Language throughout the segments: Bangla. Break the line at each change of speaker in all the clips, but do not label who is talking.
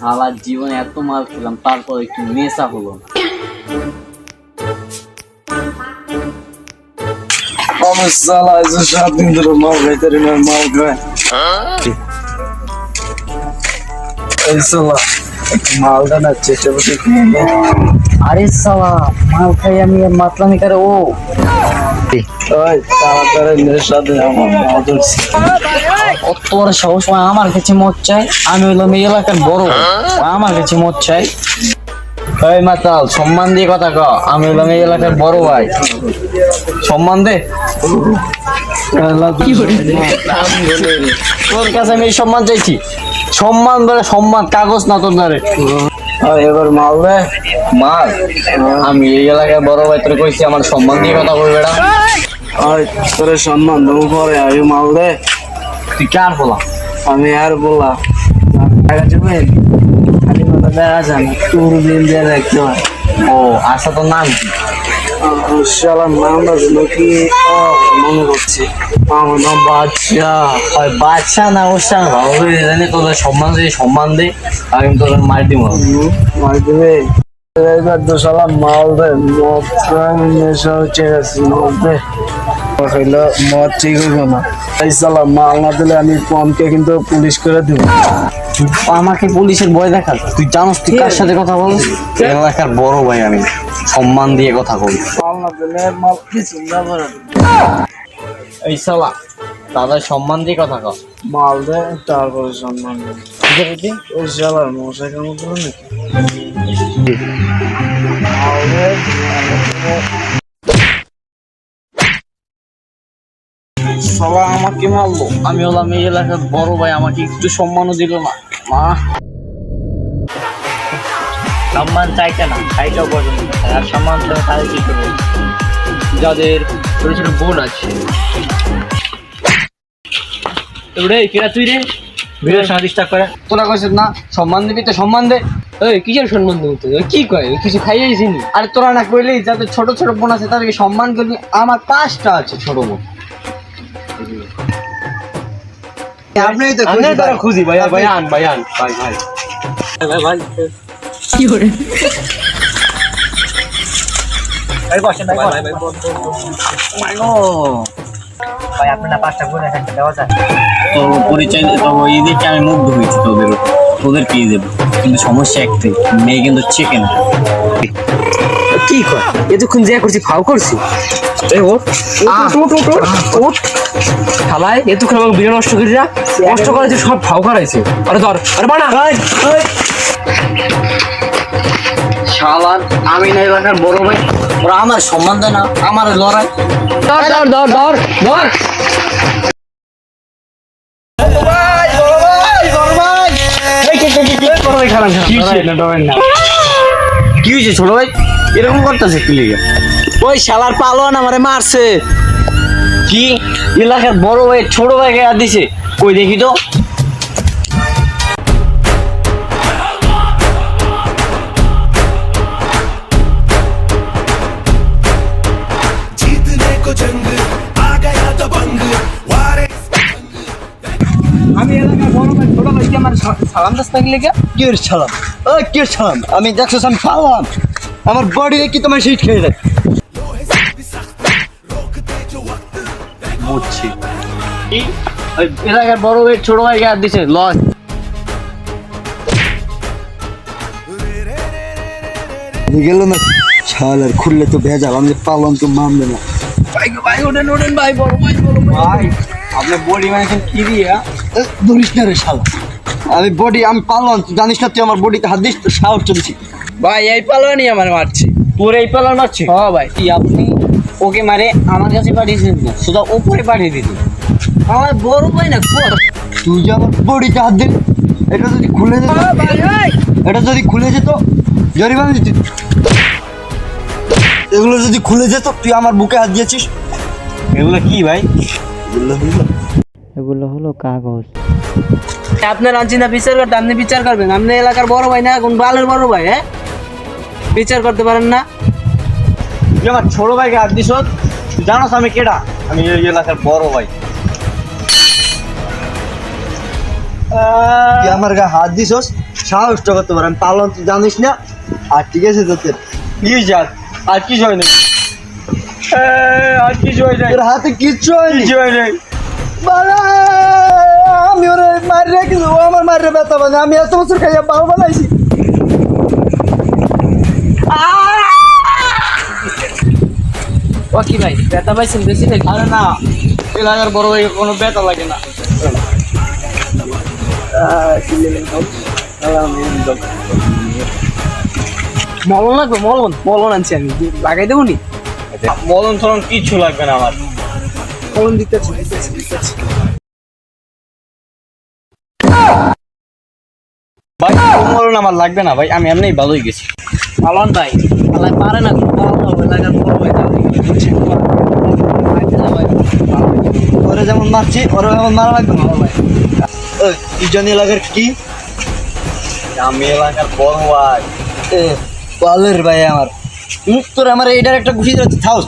সারা জীবনে এত মাল খেলাম, তারপর একটু নেশা হলো না।
আমার শালা এসে 7 দিন ধরে মাল খাইতে না, মাল খায়। এই শালা মালটা না চেটে বসে
আরে সালা মাল খাই আমি মাতলামি করে ও।
ওই তাড়াতাড়ি নেশা দে, আমার মাল ধরছে।
কত বড় সাহস, ও আমার কাছে মদ চাই। আমি হলাম এই এলাকার বড়, ও আমার কাছে মদ চাই। ওই মাতাল, সম্মান দিয়ে কথা ক। আমি হলাম এই এলাকার বড় ভাই, সম্মান দে। তোর কাছে আমি এই সম্মান চাইছি। সম্মান ধরে সম্মান, কাগজ না তোর ধরে।
এবার মাল দে।
মাল? আমি এই এলাকার বড় ভাই, তোর কইছি আমার সম্মান দিয়ে কথা বলবে না।
ওই তোরে সম্মান দেবো পরে, আগে মাল দে।
তুই কার বলা?
আমি আর বলা টাকা দেবে, খালি মাথা দেখা যায় না, তোর দিন দিয়ে দেখতে হয়।
ও আচ্ছা, তোর নাম কি?
শালা নামটা ছিল কি মনে করছি, আমার নাম বাদশা।
ওই বাদশা না ওসা ভালো জানি, তোদের সম্মান দিয়ে সম্মান দে, আমি তোদের মার দিব।
মার দেবে এবার তো শালা মাল দে, মদ নেশা হচ্ছে গেছে, মদ দে। খাইলে মদ ঠিক হইব না, এই শালা মাল না দিলে আমি পমকে কিন্তু পুলিশ করে দিব।
আমাকে পুলিশের ভয় দেখা? তুই জানোস তুই কার সাথে কথা বলিস? এলাকার বড় ভাই আমি, সম্মান দিয়ে কথা বলি।
মাল না দিলে মাল কিছু না করে
এই শালা দাদা, সম্মান দিয়ে কথা কর।
মাল দে, তারপরে সম্মান দে। ওই শালার মশাই কেমন করে নাকি মাল দে।
শালা আমাকে মারলো, আমি হলাম এই এলাকার বড় ভাই, আমাকে একটু সম্মানও দিল না। মা সম্মান চাইছে না, চাইটাও পর্যন্ত আর সম্মান ছাড়া তাদের কি করবো? যাদের ছোট ছোট বোন আছে। রে কেরা তুই রে, ভিডিও সাথে ডিস্টার্ব করে। তোরা কইছিস না সম্মান দিবি, তো সম্মান দে। ওই কিসের সম্মান দেবো? তুই কি কয় কিছু খাইয়েছি নি? আরে তোরা না কইলি যাদের ছোট ছোট বোন আছে তাদেরকে সম্মান করবি। আমার 5টা আছে ছোট বোন।
আপনি তো
খুঁজি ভাই, ভাই আন ভাই, আন ভাই ভাই ভাই ভাই কি করে ভাই বসেন ভাই ভাই ভাই ভাই আপনারা 5টা করে একটা দেওয়া যায় তো? পরিচয় তো ওই দিকে আমি মুগ্ধ হয়েছি তোদের পেয়ে দেবো, কিন্তু সমস্যা একটাই, মেয়ে কিন্তু চিকেন। কি কর এতক্ষণ যা করছি, ফাও করছি। খালাই এতক্ষণ আমাকে বিয়ে নষ্ট করি না, নষ্ট করাইছে সব ফাও করাইছে। আরে ধর, আরে বানা শালার, আমি না এলাকার বড় ভাই, ওরা আমার সম্মান দেয় না, আমার লড়াই। ধর ধর ধর ধর ধর কি হয়েছে ছোট ভাই, এরকম করতেছে কি লিগে? ওই শালার পালোয়ান আমারে মারছে। কি এলাকার বড় ভাই ছোট ভাইকে আর দিছে? কই দেখি তো। আমি এলাকার বড় ভাই ছোট ভাইকে আমার সালাম দাস নাকি লেগে?
কি সালাম? ওই কি সালাম? আমি দেখছো আমি পালাম, আমার বডি কি তোমার শীত খেয়ে যায়।
বুঝছি, ওই এলাকার বড় ভাই ছোট ভাইকে আর দিছে লস।
গেল না শালার, খুললে তো ভেজাল, আমি পালাম তো মানবে না।
ভাই ভাই ওঠেন ওঠেন ভাই, বড় ভাই বড় ভাই আপনার বডি মানে কি দিয়া
ধরিস না রে শালা, আমি বডি আমি পালাম, তুই জানিস না তুই আমার বডিতে হাত দিস তো সাহস চলছি।
ভাই এই পালানি আমার মারছে। তোর এই পালান মারছে? হ্যাঁ ভাই। কি আপনি ওকে মারে আমার কাছে পাঠিয়েছেন না, শুধু উপরে পাঠিয়ে দিতেন? আমার বড় ভাই না,
তুই যে আমার বডিতে হাত দিন, এটা যদি খুলে যেত, এটা যদি খুলে যেত জরিমানা দিতি। এগুলো যদি খুলে যেত, তুই আমার বুকে হাত দিয়েছিস।
এগুলো কি ভাই?
এগুলো হলো কাগজ।
আপনার আনছি না বিচার করতে, আপনি বিচার করবেন। আপনি এলাকার বড় ভাই না, কোন বালের বড় ভাই? হ্যাঁ, বিচার করতে পারেন না? তুই আমার ছোট ভাইকে হাত দিস, তুই জানোস আমি কেডা? আমি এই এলাকার বড় ভাই।
তুই আমার গায়ে হাত দিছস, সাহসটা করতে পারে আমি পালন তুই জানিস না। আর ঠিক আছে তোর
কি যাক আর কি হয় না আর কিছু হয় না
তোর হাতে কিচ্ছু হয়নি।
কিছু হয় নাই
বাবা, আমি ওরে মারি রেখেছি, ও আমার মারি ব্যথা মানে আমি এত বছর খাইয়া বাবা বানাইছি।
ও কি ভাই ব্যথা পাইছেন বেশি নাকি? আরে না এলাকার বড় ভাই কোনো ব্যথা লাগে না। মলন লাগবে? মলন আনছি আমি, লাগাই দেবো নি? মলন টলন কিচ্ছু লাগবে না আমার।
মলন দিতেছি।
ভাই মলন আমার লাগবে না ভাই, আমি এমনি ভালোই গেছি। মলন ভাই আল্লাহ পারে না এলাকার বড় ভাই
ওরা যেমন মারছি ওরা যেমন মারা লাগবে না ভাই। ওই ইজন এলাকার কি?
আমি এলাকার বড় ভাই।
পালের ভাই আমার। তোর আমার এইটার একটা ঘুষি দিচ্ছে থাউস।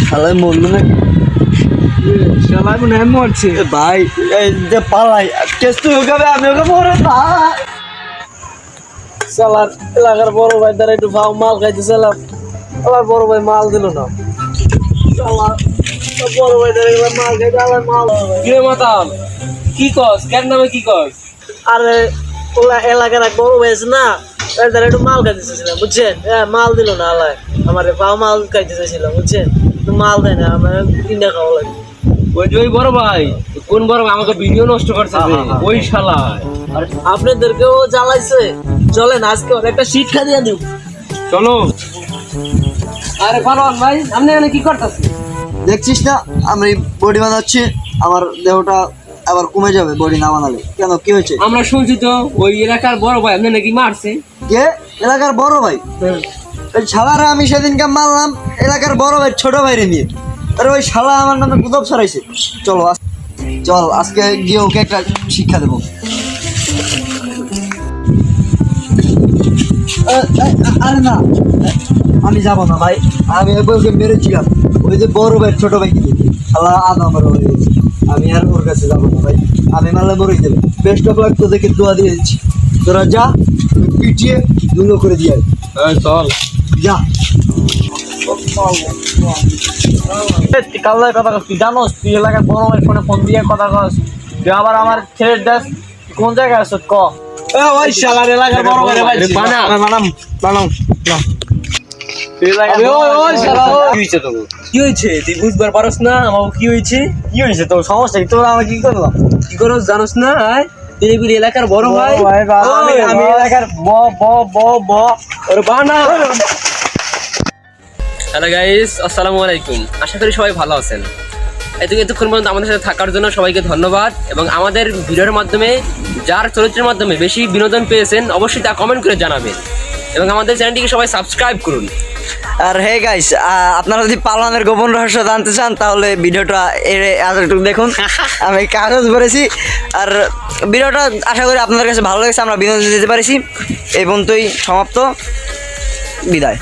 শালাই মরলো না
শালা মনে হয় মরছে।
ভাই, এই যে পালাই কেস তুই ওখানে আমি ওকে মরে না।
শালার এলাকার বড় ভাই দ্বারা একটু ভাও মাল খাইতেছিলাম, আবার বড় ভাই মাল দিল না। বড় ভাই দ্বারা এবার মাল খাইতে আবার মাল। কিরে মাতাল কি কস? কেন নামে কি কস?
আরে ওলা এলাকার এক বড় ভাই আছে না, এর দ্বারা একটু মাল খাইতে চাইছিলাম বুঝছেন। মাল দিল না আলাই, আমার পাও মাল খাইতে চাইছিলাম বুঝছেন, তো মাল দেয় না, আমার 3 টাকা খাওয়া লাগে।
ওই যে ওই বড় ভাই, কোন বড় ভাই আমাকে ভিডিও নষ্ট করছে যে, ওই শালা।
আর আপনাদেরকেও জ্বালাইছে, চলেন আজকে ওর একটা শিক্ষা দিয়ে দিও।
চলো। আরে পারওয়ান ভাই আপনি এখানে কি করতেছেন?
দেখছিস না আমি বডি বানাচ্ছি, আমার দেহটা আবার কমে যাবে বডি না বানালে। কেন কি হয়েছে?
আমরা শুনছি তো ওই এলাকার বড় ভাই আপনি নাকি মারছে।
কে? এলাকার বড় ভাই? ওই শালারা আমি সেদিনকে মারলাম এলাকার বড় ভাই ছোট ভাইরে নিয়ে। আরে ওই শালা আমার নামে গুজব ছড়াইছে। চলো চল আজকে গিয়ে ওকে একটা শিক্ষা দেবো। আরে না, আমি যাবো না ভাই, আমি ওকে মেরেছিলাম। ওই যে বড় ভাই ছোট ভাই কি শালা আদা আমার হয়ে গেছে, আমি আর ওর কাছে যাবো না ভাই, আমি মারলে মরেই দেবে। বেস্ট অফ লাক, তোদেরকে দোয়া দিয়ে দিচ্ছি, তোরা যা পিটিয়ে দুলো করে দিয়ে
চল
যা।
কাল্লার কথা তুই জানোস? তুই এলাকার বড় ভাই ফোনে ফোন দিয়ে কথা কস, তুই আবার আমার ছেলের দেশ কোন জায়গায় আছো ক? ওই শালার এলাকার বড় ভাই বানাম কি হয়েছে তুই বুঝবার পারস না? আমার কি হয়েছে? কি হয়েছে তোর সমস্যা কি? তোর আমি কি করলাম? কি করস জানোস না? তুই এলাকার বড় ভাই, আমি এলাকার ব ব ব ব ওর বানা। হ্যালো গাইস, আসসালামু আলাইকুম। আশা করি সবাই ভালো আছেন। এতক্ষণ পর্যন্ত আমাদের সাথে থাকার জন্য সবাইকে ধন্যবাদ। এবং আমাদের ভিডিওর মাধ্যমে যার চরিত্রের মাধ্যমে বেশি বিনোদন পেয়েছেন অবশ্যই তা কমেন্ট করে জানাবেন এবং আমাদের চ্যানেলটিকে সবাই সাবস্ক্রাইব করুন।
আর হে গাইস, আপনারা যদি পালনের গোপন রহস্য জানতে চান তাহলে ভিডিওটা এতটুকু দেখুন। আমি কাগজ ভরেছি। আর ভিডিওটা আশা করি আপনাদের কাছে ভালো লেগেছে, আমরা বিনোদন দিতে পারিছি। এই পর্যন্তই সমাপ্ত, বিদায়।